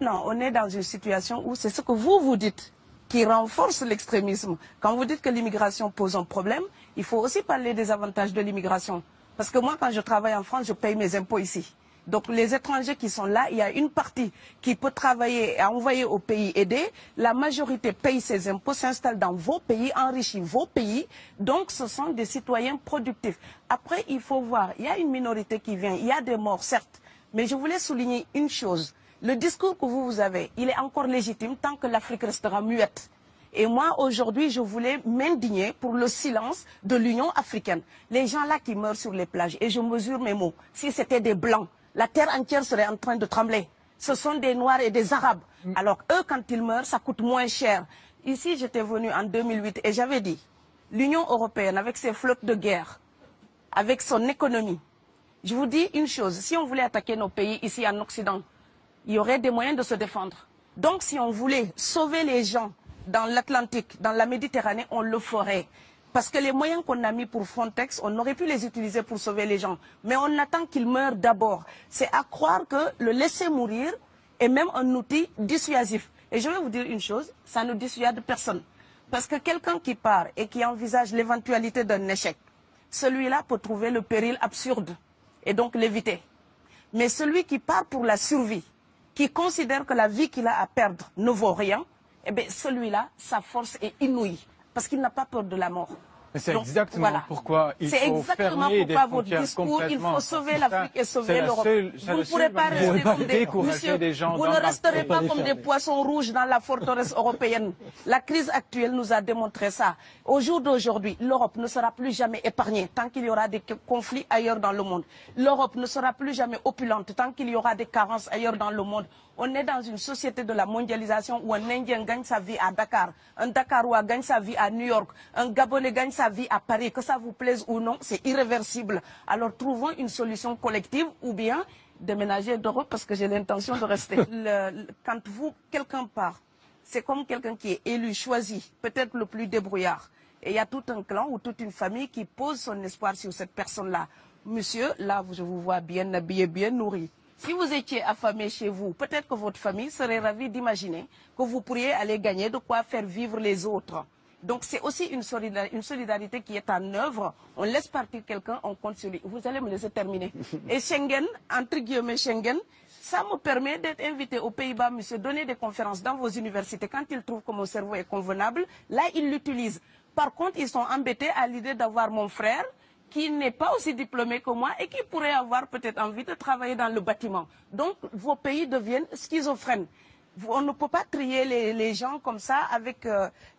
Maintenant, on est dans une situation où c'est ce que vous dites qui renforce l'extrémisme. Quand vous dites que l'immigration pose un problème, il faut aussi parler des avantages de l'immigration. Parce que moi, quand je travaille en France, je paye mes impôts ici. Donc les étrangers qui sont là, il y a une partie qui peut travailler et envoyer au pays aidé. La majorité paye ses impôts, s'installe dans vos pays, enrichit vos pays. Donc ce sont des citoyens productifs. Après, il faut voir, il y a une minorité qui vient, il y a des morts, certes. Mais je voulais souligner une chose. Le discours que vous avez, il est encore légitime tant que l'Afrique restera muette. Et moi, aujourd'hui, je voulais m'indigner pour le silence de l'Union africaine. Les gens là qui meurent sur les plages, et je mesure mes mots, si c'était des Blancs, la terre entière serait en train de trembler. Ce sont des Noirs et des Arabes. Alors eux, quand ils meurent, ça coûte moins cher. Ici, j'étais venu en 2008 et j'avais dit, l'Union européenne, avec ses flottes de guerre, avec son économie, je vous dis une chose, si on voulait attaquer nos pays ici en Occident, il y aurait des moyens de se défendre. Donc si on voulait sauver les gens dans l'Atlantique, dans la Méditerranée, on le ferait. Parce que les moyens qu'on a mis pour Frontex, on aurait pu les utiliser pour sauver les gens. Mais on attend qu'ils meurent d'abord. C'est à croire que le laisser mourir est même un outil dissuasif. Et je vais vous dire une chose, ça ne dissuade personne. Parce que quelqu'un qui part et qui envisage l'éventualité d'un échec, celui-là peut trouver le péril absurde et donc l'éviter. Mais celui qui part pour la survie, qui considère que la vie qu'il a à perdre ne vaut rien, eh bien celui-là, sa force est inouïe. Parce qu'il n'a pas peur de la mort. C'est exactement pourquoi il faut fermer des frontières complètement. Il faut sauver l'Afrique et sauver l'Europe. Vous ne pourrez pas rester comme vous ne resterez pas comme des poissons rouges dans la forteresse européenne. La crise actuelle nous a démontré ça. Au jour d'aujourd'hui, l'Europe ne sera plus jamais épargnée tant qu'il y aura des conflits ailleurs dans le monde. L'Europe ne sera plus jamais opulente tant qu'il y aura des carences ailleurs dans le monde. On est dans une société de la mondialisation où un Indien gagne sa vie à Dakar, un Dakarois gagne sa vie à New York, un Gabonais gagne sa vie à Paris. Que ça vous plaise ou non, c'est irréversible. Alors trouvons une solution collective ou bien déménager d'Europe parce que j'ai l'intention de rester. Quand quelqu'un part, c'est comme quelqu'un qui est élu, choisi, peut-être le plus débrouillard. Et il y a tout un clan ou toute une famille qui pose son espoir sur cette personne-là. Monsieur, là, je vous vois bien habillé, bien nourri. Si vous étiez affamé chez vous, peut-être que votre famille serait ravie d'imaginer que vous pourriez aller gagner de quoi faire vivre les autres. Donc c'est aussi une solidarité qui est en œuvre. On laisse partir quelqu'un, on compte sur lui. Vous allez me laisser terminer. Et Schengen, entre guillemets Schengen, ça me permet d'être invité aux Pays-Bas, monsieur, donner des conférences dans vos universités. Quand ils trouvent que mon cerveau est convenable, là, ils l'utilisent. Par contre, ils sont embêtés à l'idée d'avoir mon frère, qui n'est pas aussi diplômé que moi et qui pourrait avoir peut-être envie de travailler dans le bâtiment. Donc, vos pays deviennent schizophrènes. On ne peut pas trier les gens comme ça avec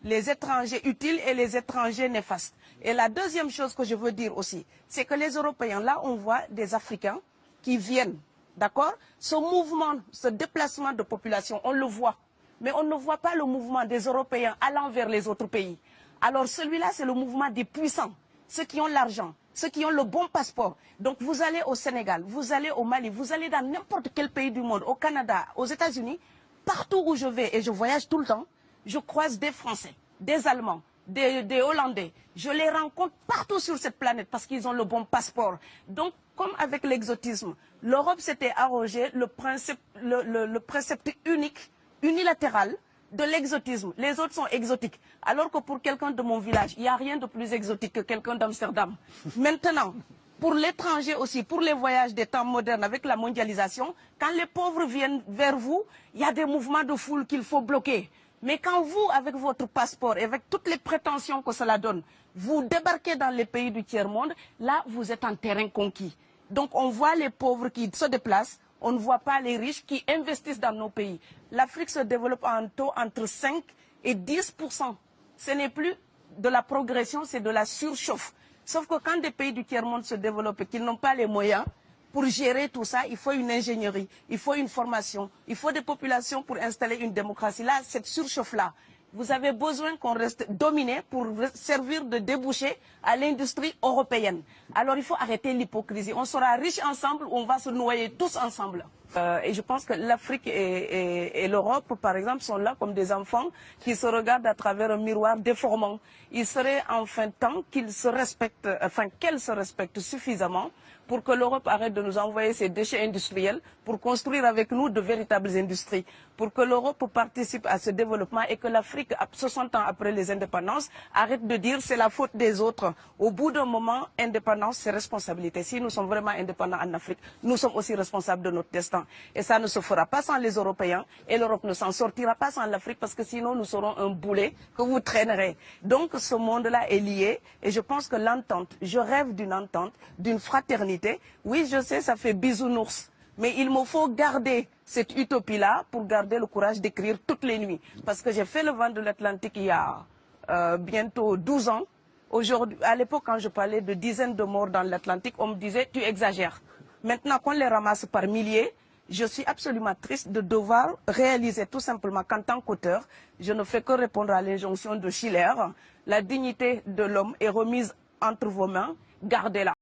les étrangers utiles et les étrangers néfastes. Et la deuxième chose que je veux dire aussi, c'est que les Européens, là, on voit des Africains qui viennent, d'accord? Ce mouvement, ce déplacement de population, on le voit. Mais on ne voit pas le mouvement des Européens allant vers les autres pays. Alors, celui-là, c'est le mouvement des puissants, ceux qui ont l'argent, ceux qui ont le bon passeport. Donc vous allez au Sénégal, vous allez au Mali, vous allez dans n'importe quel pays du monde, au Canada, aux États-Unis, partout où je vais, et je voyage tout le temps, je croise des Français, des Allemands, des Hollandais. Je les rencontre partout sur cette planète parce qu'ils ont le bon passeport. Donc, comme avec l'exotisme, l'Europe s'était arrogé le précepte unique, unilatéral, de l'exotisme. Les autres sont exotiques. Alors que pour quelqu'un de mon village, il n'y a rien de plus exotique que quelqu'un d'Amsterdam. Maintenant, pour l'étranger aussi, pour les voyages des temps modernes avec la mondialisation, quand les pauvres viennent vers vous, il y a des mouvements de foule qu'il faut bloquer. Mais quand vous, avec votre passeport et avec toutes les prétentions que cela donne, vous débarquez dans les pays du tiers-monde, là, vous êtes en terrain conquis. Donc, on voit les pauvres qui se déplacent, on ne voit pas les riches qui investissent dans nos pays. L'Afrique se développe en taux entre 5 et 10%. Ce n'est plus de la progression, c'est de la surchauffe. Sauf que quand des pays du tiers-monde se développent et qu'ils n'ont pas les moyens pour gérer tout ça, il faut une ingénierie, il faut une formation, il faut des populations pour installer une démocratie. Là, cette surchauffe-là, vous avez besoin qu'on reste dominé pour servir de débouché à l'industrie européenne. Alors il faut arrêter l'hypocrisie. On sera riches ensemble ou on va se noyer tous ensemble. Et je pense que l'Afrique et l'Europe, par exemple, sont là comme des enfants qui se regardent à travers un miroir déformant. Il serait enfin temps qu'ils se respectent, enfin qu'elles se respectent suffisamment pour que l'Europe arrête de nous envoyer ses déchets industriels pour construire avec nous de véritables industries. pour que l'Europe participe à ce développement et que l'Afrique, 60 ans après les indépendances, arrête de dire c'est la faute des autres. Au bout d'un moment, indépendance, c'est responsabilité. Si nous sommes vraiment indépendants en Afrique, nous sommes aussi responsables de notre destin. Et ça ne se fera pas sans les Européens et l'Europe ne s'en sortira pas sans l'Afrique parce que sinon nous serons un boulet que vous traînerez. Donc ce monde-là est lié et je pense que l'entente, je rêve d'une entente, d'une fraternité. Oui, je sais, ça fait bisounours. Mais il me faut garder cette utopie-là pour garder le courage d'écrire toutes les nuits. Parce que j'ai fait le vent de l'Atlantique il y a bientôt 12 ans. Aujourd'hui, à l'époque, quand je parlais de dizaines de morts dans l'Atlantique, on me disait « tu exagères ». Maintenant qu'on les ramasse par milliers, je suis absolument triste de devoir réaliser tout simplement qu'en tant qu'auteur, je ne fais que répondre à l'injonction de Schiller. La dignité de l'homme est remise entre vos mains, gardez-la.